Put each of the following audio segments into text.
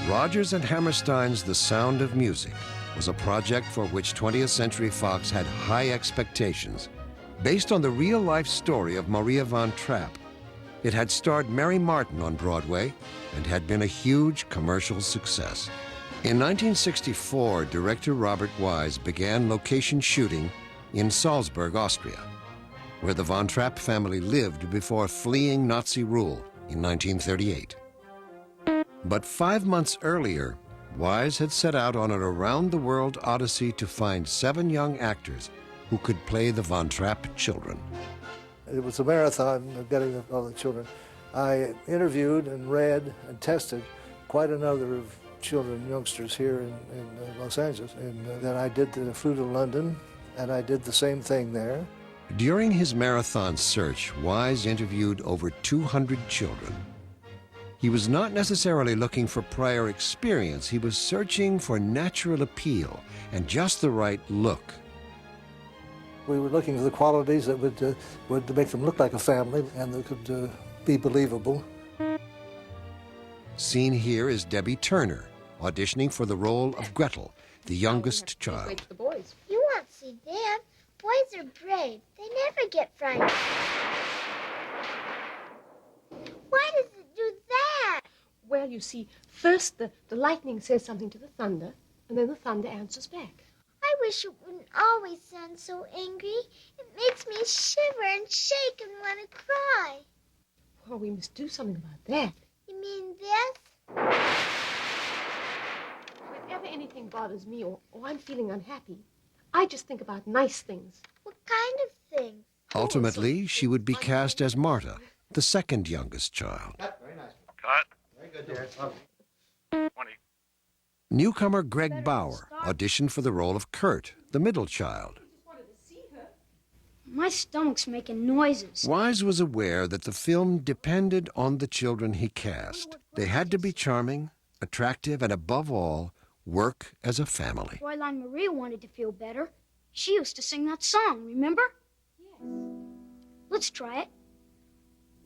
Rodgers and Hammerstein's The Sound of Music was a project for which 20th Century Fox had high expectations. Based on the real-life story of Maria von Trapp, it had starred Mary Martin on Broadway and had been a huge commercial success. In 1964, director Robert Wise began location shooting in Salzburg, Austria, where the von Trapp family lived before fleeing Nazi rule in 1938. But 5 months earlier, Wise had set out on an around-the-world odyssey to find 7 young actors who could play the von Trapp children. It was a marathon of getting all the children. I interviewed and read and tested quite a number of children, youngsters here in Los Angeles. And then I did the Fruit of London, and I did the same thing there. During his marathon search, Wise interviewed over 200 children. He was not necessarily looking for prior experience. He was searching for natural appeal and just the right look. We were looking for the qualities that would make them look like a family and that could be believable. Seen here is Debbie Turner, auditioning for the role of Gretel, the youngest child. Wait for the boys. You won't see them. Boys are brave. They never get frightened. Why does it do that? Well, you see, first the lightning says something to the thunder, and then the thunder answers back. I wish it wouldn't always sound so angry. It makes me shiver and shake and want to cry. Well, we must do something about that. You mean this? Whenever anything bothers me or I'm feeling unhappy, I just think about nice things. What kind of things? Ultimately, she would be cast as Marta, the second youngest child. Very nice. Cut. Very good, dear. 20. Newcomer Greg Bauer auditioned for the role of Kurt, the middle child. My stomach's making noises. Wise was aware that the film depended on the children he cast. They had to be charming, attractive, and above all, work as a family. Fräulein Maria wanted to feel better. She used to sing that song, remember? Yes. Let's try it.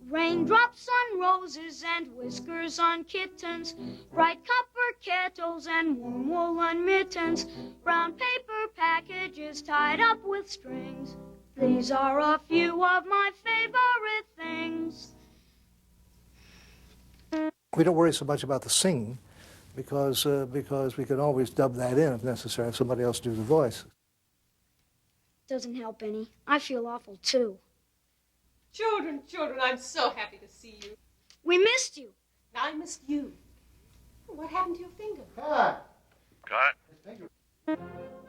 Raindrops on roses and whiskers on kittens, bright copper kettles and warm woolen mittens, brown paper packages tied up with strings. These are a few of my favorite things. We don't worry so much about the singing because we can always dub that in if necessary, if somebody else do the voice. Doesn't help any. I feel awful, too. Children, I'm so happy to see you. We missed you. I missed you. What happened to your finger? Cut.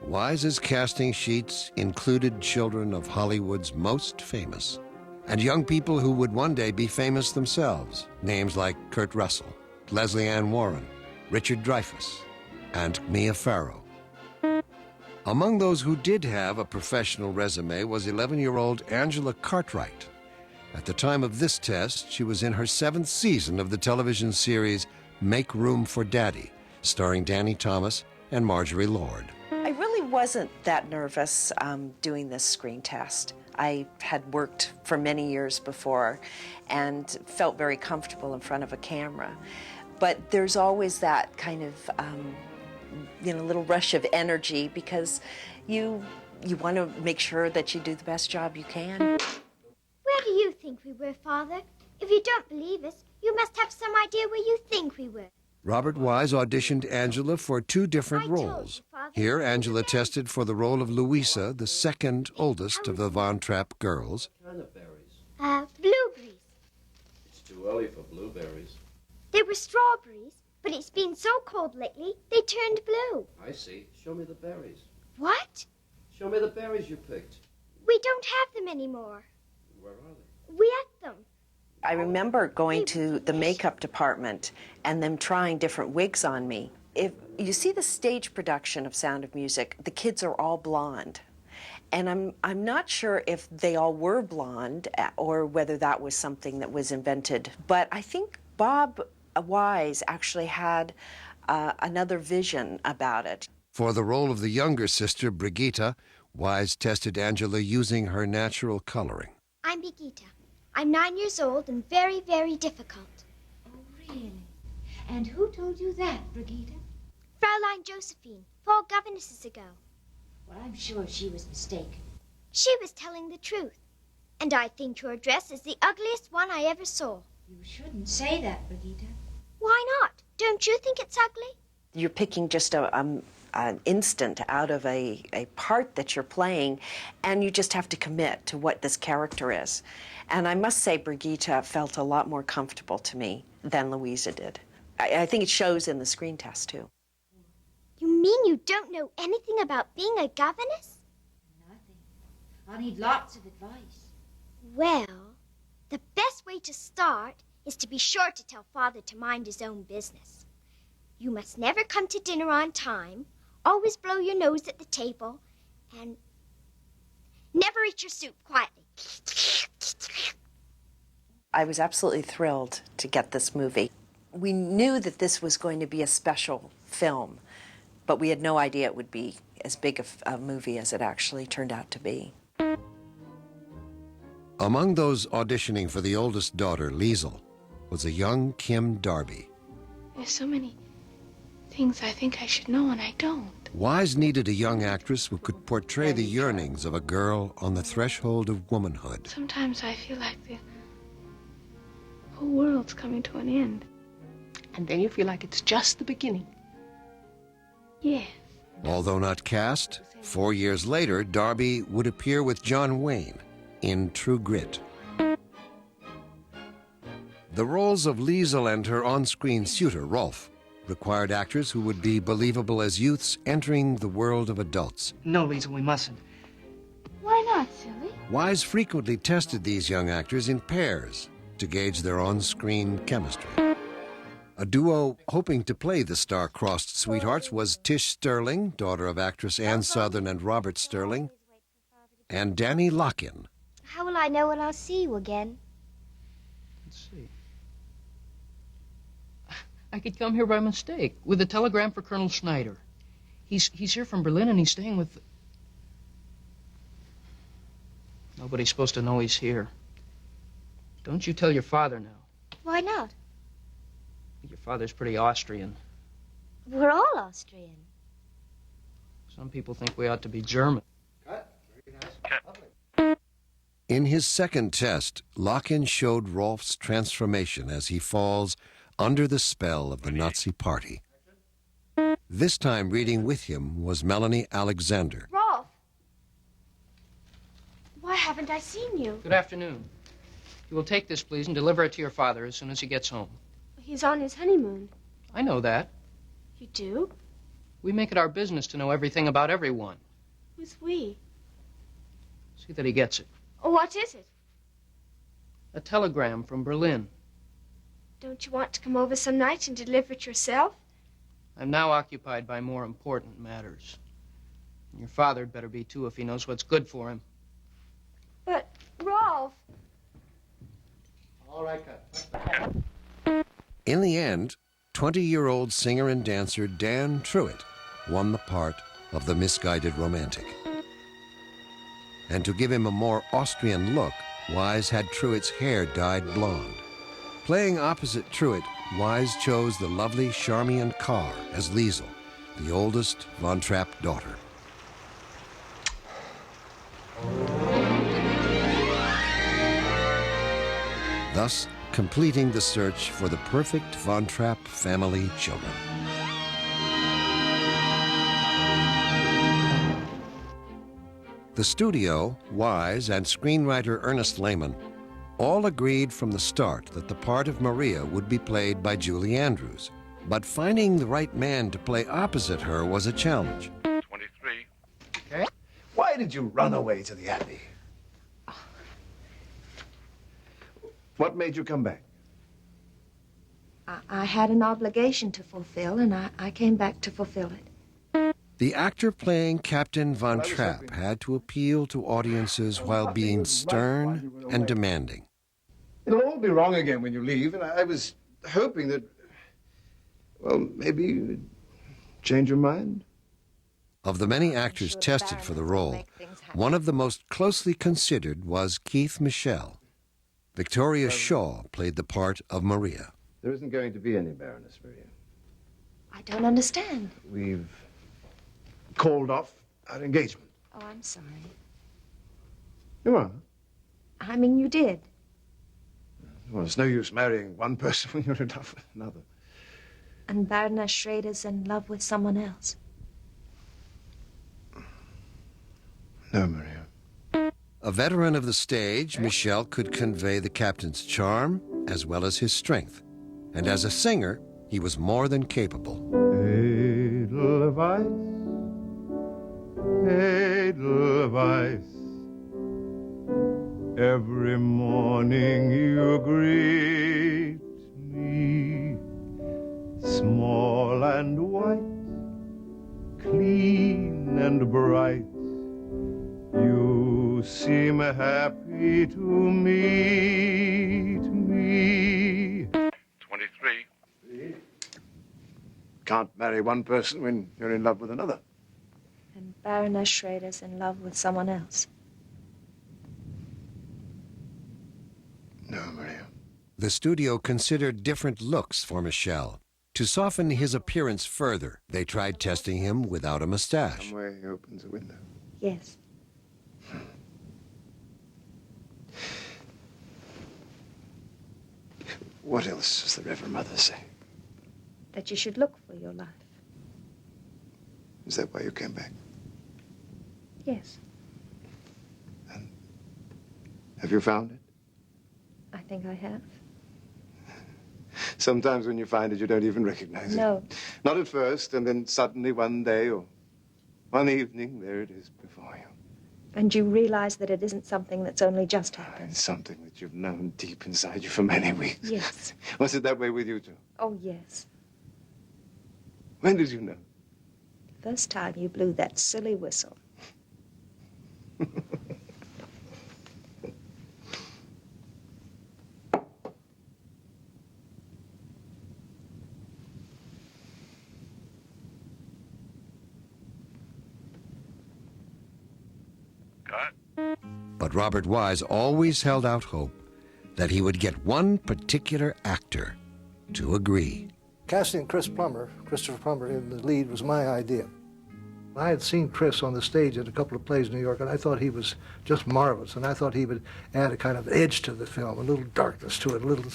Wise's casting sheets included children of Hollywood's most famous, and young people who would one day be famous themselves. Names like Kurt Russell, Leslie Ann Warren, Richard Dreyfuss, and Mia Farrow. Among those who did have a professional resume was 11-year-old Angela Cartwright. At the time of this test, she was in her 7th season of the television series Make Room for Daddy, starring Danny Thomas and Marjorie Lord. I really wasn't that nervous doing this screen test. I had worked for many years before and felt very comfortable in front of a camera. But there's always that kind of, little rush of energy because you want to make sure that you do the best job you can. Where do you think we were, Father? If you don't believe us, you must have some idea where you think we were. Robert Wise auditioned Angela for 2 different roles. Here, Angela tested for the role of Louisa, the second oldest of the Von Trapp girls. What kind of berries? Blueberries. It's too early for blueberries. They were strawberries, but it's been so cold lately, they turned blue. I see. Show me the berries. What? Show me the berries you picked. We don't have them anymore. Where are they? We ate them. I remember going to the makeup department and them trying different wigs on me. If you see the stage production of Sound of Music, the kids are all blonde. And I'm not sure if they all were blonde or whether that was something that was invented. But I think Bob Wise actually had another vision about it. For the role of the younger sister, Brigitte, Wise tested Angela using her natural coloring. I'm Brigitte. I'm 9 years old and very, very difficult. Oh, really? And who told you that, Brigitte? Fraulein Josephine, 4 governesses ago. Well, I'm sure she was mistaken. She was telling the truth. And I think your dress is the ugliest one I ever saw. You shouldn't say that, Brigitte. Why not? Don't you think it's ugly? You're picking just an instant out of a part that you're playing, and you just have to commit to what this character is. And I must say, Brigitte felt a lot more comfortable to me than Louisa did. I think it shows in the screen test, too. You mean you don't know anything about being a governess? Nothing. I'll need lots of advice. Well, the best way to start is to be sure to tell Father to mind his own business. You must never come to dinner on time, always blow your nose at the table, and never eat your soup quietly. I was absolutely thrilled to get this movie. We knew that this was going to be a special film, but we had no idea it would be as big a movie as it actually turned out to be. Among those auditioning for the oldest daughter, Liesl, was a young Kim Darby. There's so many things I think I should know and I don't. Wise needed a young actress who could portray the yearnings of a girl on the threshold of womanhood. Sometimes I feel like the whole world's coming to an end. And then you feel like it's just the beginning. Yes. Although not cast, 4 years later, Darby would appear with John Wayne in True Grit. The roles of Liesl and her on-screen suitor, Rolf, required actors who would be believable as youths entering the world of adults. No, Liesl, we mustn't. Why not, silly? Wise frequently tested these young actors in pairs to gauge their on-screen chemistry. A duo hoping to play the star-crossed sweethearts was Tish Sterling, daughter of actress Ann Sothern and Robert Sterling, and Danny Locken. How will I know when I'll see you again? Let's see. I could come here by mistake with a telegram for Colonel Schneider. He's here from Berlin and he's staying with... Nobody's supposed to know he's here. Don't you tell your father now. Why not? Your father's pretty Austrian. We're all Austrian. Some people think we ought to be German. In his second test, Locken showed Rolf's transformation as he falls under the spell of the Nazi Party. This time reading with him was Melanie Alexander. Rolf! Why haven't I seen you? Good afternoon. You will take this, please, and deliver it to your father as soon as he gets home. He's on his honeymoon. I know that. You do? We make it our business to know everything about everyone. Who's we? See that he gets it. Oh, what is it? A telegram from Berlin. Don't you want to come over some night and deliver it yourself? I'm now occupied by more important matters. And your father'd better be, too, if he knows what's good for him. But, Rolf... All right, cut. In the end, 20-year-old singer and dancer Dan Truitt won the part of the misguided romantic. And to give him a more Austrian look, Wise had Truitt's hair dyed blonde. Playing opposite Truitt, Wise chose the lovely Charmian Carr as Liesl, the oldest Von Trapp daughter. Thus, completing the search for the perfect Von Trapp family children. The studio, Wise, and screenwriter Ernest Lehman all agreed from the start that the part of Maria would be played by Julie Andrews. But finding the right man to play opposite her was a challenge. 23. Okay. Why did you run away to the Abbey? What made you come back? I had an obligation to fulfill, and I came back to fulfill it. The actor playing Captain Von Trapp had to appeal to audiences while being stern and demanding. It'll all be wrong again when you leave, and I was hoping that, well, maybe you'd change your mind. Of the many actors tested for the role, one of the most closely considered was Keith Michel. Victoria Shaw played the part of Maria. There isn't going to be any Baroness Maria. I don't understand. We've called off our engagement. Oh, I'm sorry. You are? I mean, you did. Well, it's no use marrying one person when you're in love with another. And Baroness Schrader's in love with someone else. No, Maria. A veteran of the stage, Michel could convey the captain's charm as well as his strength. And as a singer, he was more than capable. Edelweiss, Edelweiss, every morning you greet me, small and white, clean and bright, you seem happy to meet me. 23. Can't marry one person when you're in love with another. And Baroness Schrader's in love with someone else. No, Maria. The studio considered different looks for Michel. To soften his appearance further, they tried testing him without a mustache. Somewhere he opens a window. Yes. What else does the Reverend Mother say? That you should look for your life. Is that why you came back? Yes. And have you found it? I think I have. Sometimes when you find it, you don't even recognize it. No. Not at first, and then suddenly one day or one evening, there it is before you. And you realize that it isn't something that's only just happened. It's something that you've known deep inside you for many weeks. Yes. Was it that way with you, too? Oh, yes. When did you know? The first time you blew that silly whistle. But Robert Wise always held out hope that he would get one particular actor to agree. Casting Christopher Plummer in the lead was my idea. I had seen Chris on the stage at a couple of plays in New York, and I thought he was just marvelous, and I thought he would add a kind of edge to the film, a little darkness to it, a little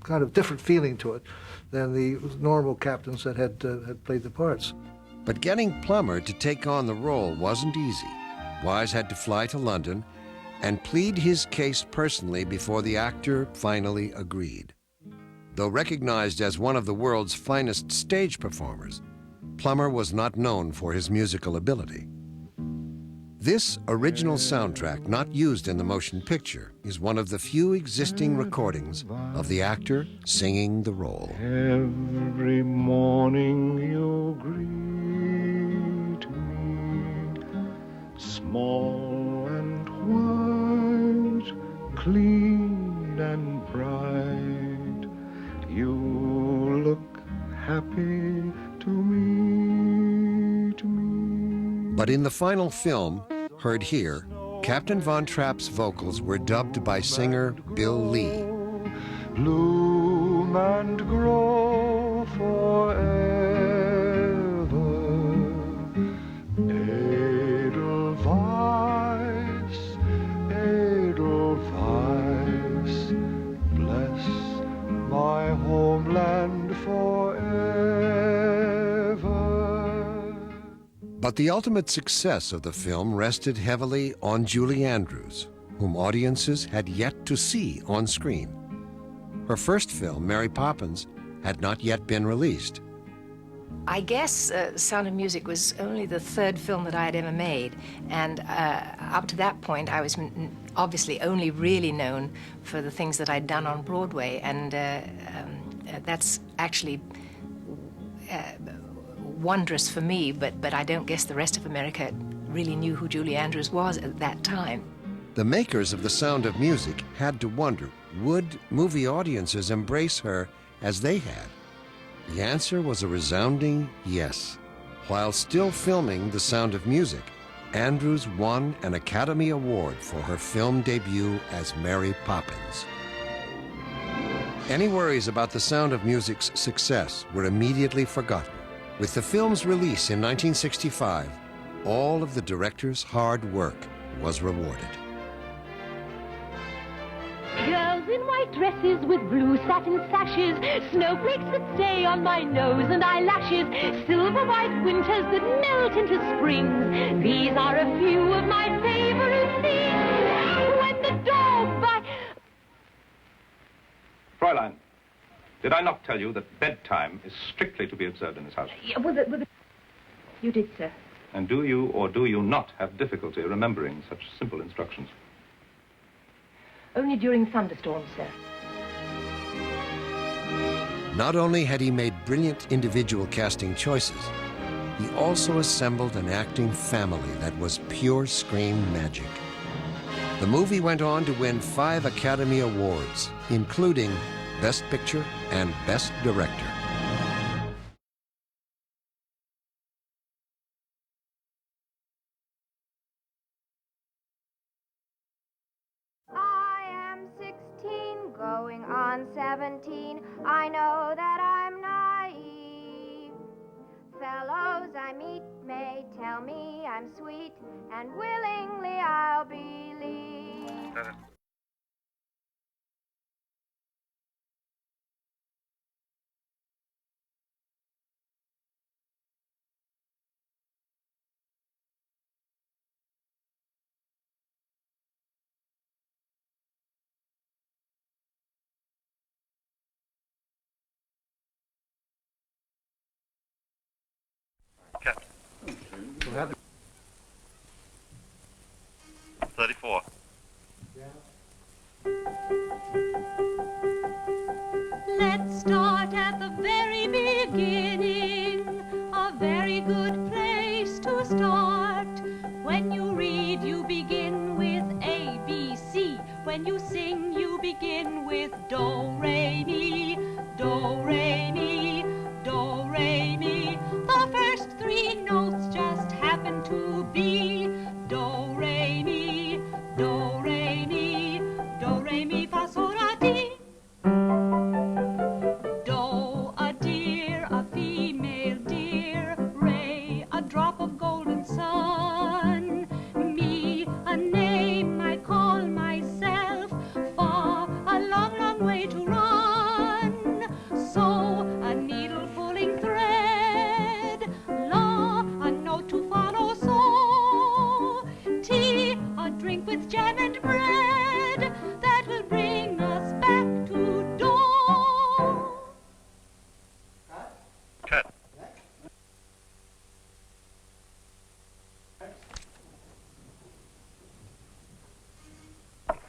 kind of different feeling to it than the normal captains that had played the parts. But getting Plummer to take on the role wasn't easy. Wise had to fly to London and plead his case personally before the actor finally agreed. Though recognized as one of the world's finest stage performers, Plummer was not known for his musical ability. This original soundtrack, not used in the motion picture, is one of the few existing recordings of the actor singing the role. Every morning you greet me, small and white, clean and bright. You look happy to meet me. But in the final film, heard here, Captain Von Trapp's vocals were dubbed by singer Bill Lee. Bloom and grow forever, Edelweiss, Edelweiss, bless my homeland forever. But the ultimate success of the film rested heavily on Julie Andrews, whom audiences had yet to see on screen. Her first film, Mary Poppins, had not yet been released. I guess Sound of Music was only the third film that I had ever made, and up to that point I was obviously only really known for the things that I'd done on Broadway, and that's actually wondrous for me, but I don't guess the rest of America really knew who Julie Andrews was at that time. The makers of The Sound of Music had to wonder, would movie audiences embrace her as they had? The answer was a resounding yes. While still filming The Sound of Music, Andrews won an Academy Award for her film debut as Mary Poppins. Any worries about The Sound of Music's success were immediately forgotten. With the film's release in 1965, all of the director's hard work was rewarded. Girls in white dresses with blue satin sashes, snowflakes that stay on my nose and eyelashes, silver white winters that melt into springs. These are a few of my favorite things. When the dog bites... Fräulein, did I not tell you that bedtime is strictly to be observed in this house? You did, sir. And do you or do you not have difficulty remembering such simple instructions? Only during thunderstorms, sir. Not only had he made brilliant individual casting choices, he also assembled an acting family that was pure screen magic. The movie went on to win 5 Academy Awards, including Best Picture and Best Director. Going on 17, I know that I'm naive. Fellows I meet may tell me I'm sweet, and willingly I'll believe. Captain. 34. Let's start at the very beginning. A very good place to start. When you read, you begin with A, B, C. When you sing, you begin with Do, Re, Mi, Do, Re, Mi, Do, Re, Mi. The first 3 notes just happen to be Do, Re, Mi, Do, Re, Mi, Do, Re, Mi, Fa, Sol, La, Ti. Do, a deer, a female deer. Re, a drop of golden sun. Mi, a name I call myself. Fa, a long, long way to run. So, a needle pulling thread. La, a note to follow. So, Ti, a drink with jam and bread. That will bring us back to Do. Cut.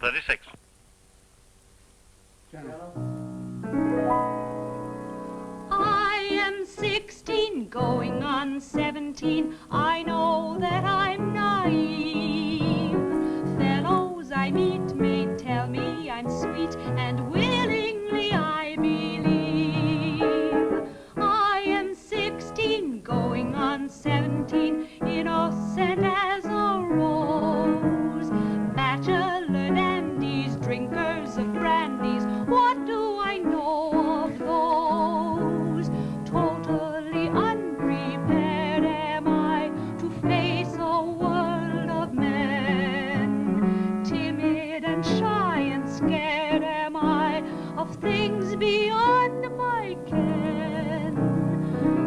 $36. I am 16, going on 17. I know that I'm naive. Fellows I meet may tell me I'm sweet, and willingly I believe. I am 16, going on 17, innocent as a rose. Bachelor dandies, drinkers of brandies, what do I know of those? Totally unprepared am I to face a world of men. Timid and shy and scared am I of things beyond my ken.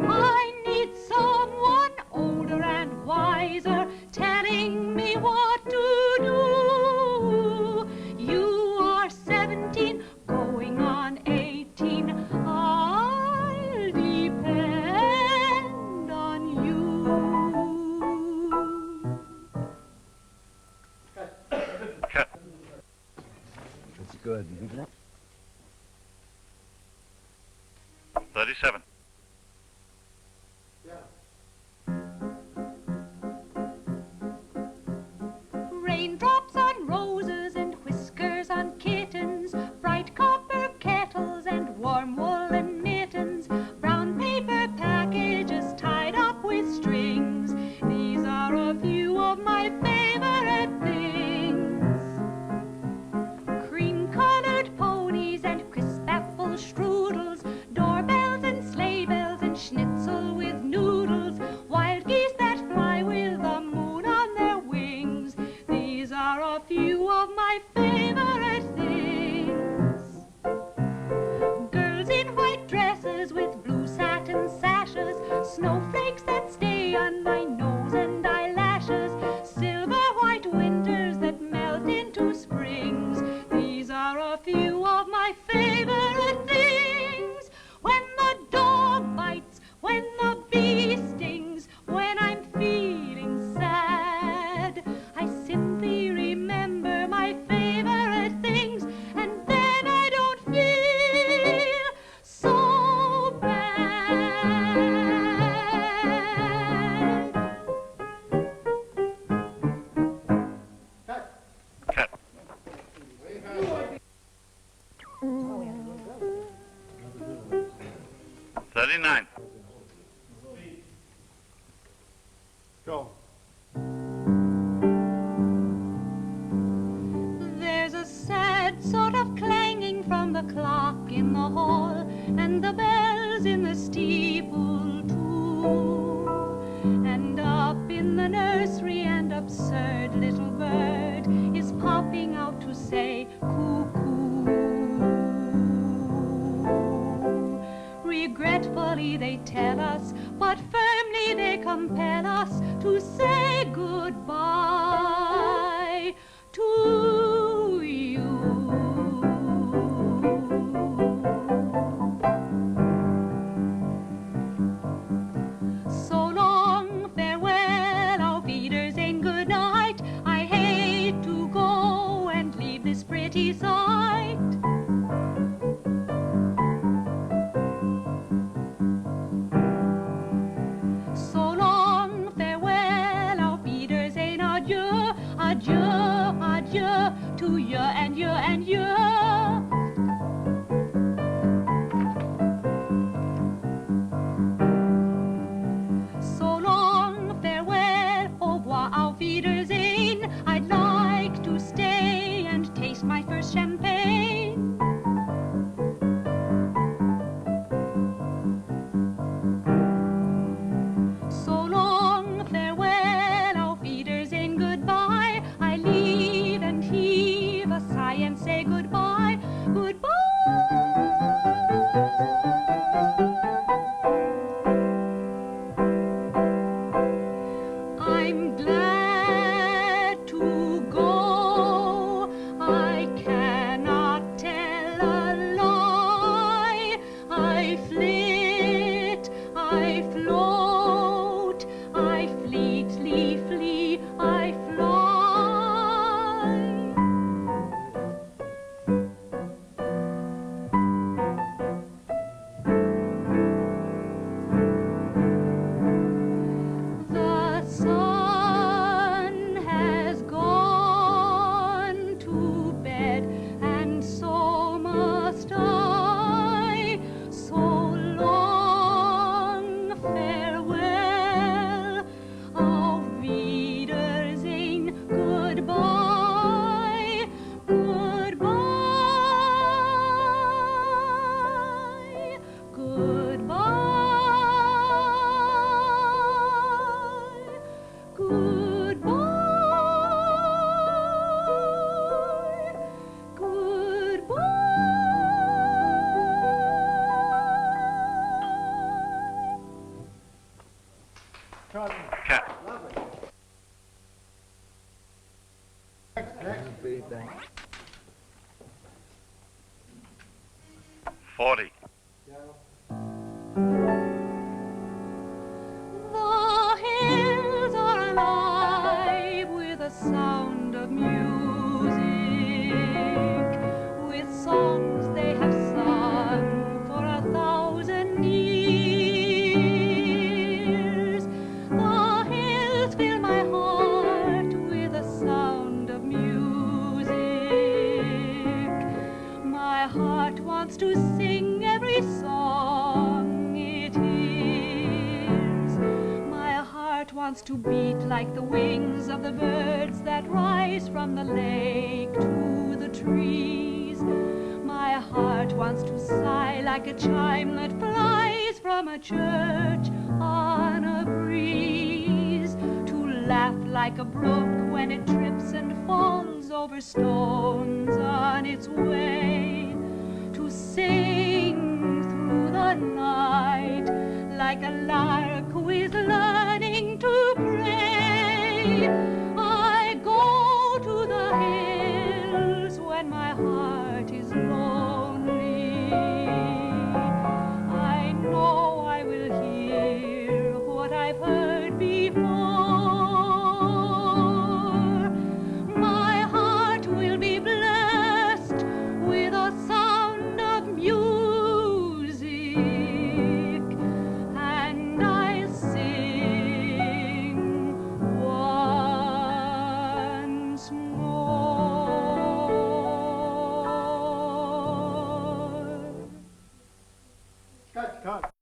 I need someone older and wiser telling me what to do. You are 17, going on 18. I'll depend on you. That's good. 37. Raindrops on roses and whiskers on kittens, bright copper kettles and warm woolen mittens, brown paper packages tied up with strings. These are a few of my favorite things. Cream-colored ponies and crisp apple 39. Go. There's a sad sort of clanging from the clock in the hall, and the bells in the steeple too. And up in the nursery an absurd little bird is popping out to say cuckoo. Regretfully they tell us, but firmly they compel us to say goodbye to you. So long, farewell, auf Wiedersehen, good night. I hate to go and leave this pretty sight. So long, farewell, auf Wiedersehen, adieu, adieu, adieu, to you and you and you. So long, farewell, au revoir, auf Wiedersehen. I'd like to stay and taste my first champagne. So long, farewell, auf Wiedersehen, goodbye. I leave and heave a sigh and say goodbye, goodbye. I'm glad to go. I cannot tell a lie. I flit, I float, I fleetly flee, I fly. The sun has gone to bed, and so must I. So long, farewell, auf Wiedersehen, goodbye, goodbye, goodbye. Cat. 40. The hills are alive with the sound of music, with songs they have sung for 1,000 years. The hills fill my heart with the sound of music. My heart wants to sing every song it hears. My heart wants to beat like the wings of the birds that rise from the lake to the trees. My heart wants to sigh like a chime that flies from a church on a breeze, to laugh like a brook when it trips and falls over stones on its way, to sing through the night like a lark who is learning to pray. I go to the hills when my heart is lonely. I know I will hear what I've heard before. My heart will be blessed with a sound of music, and I'll sing once more. Cut.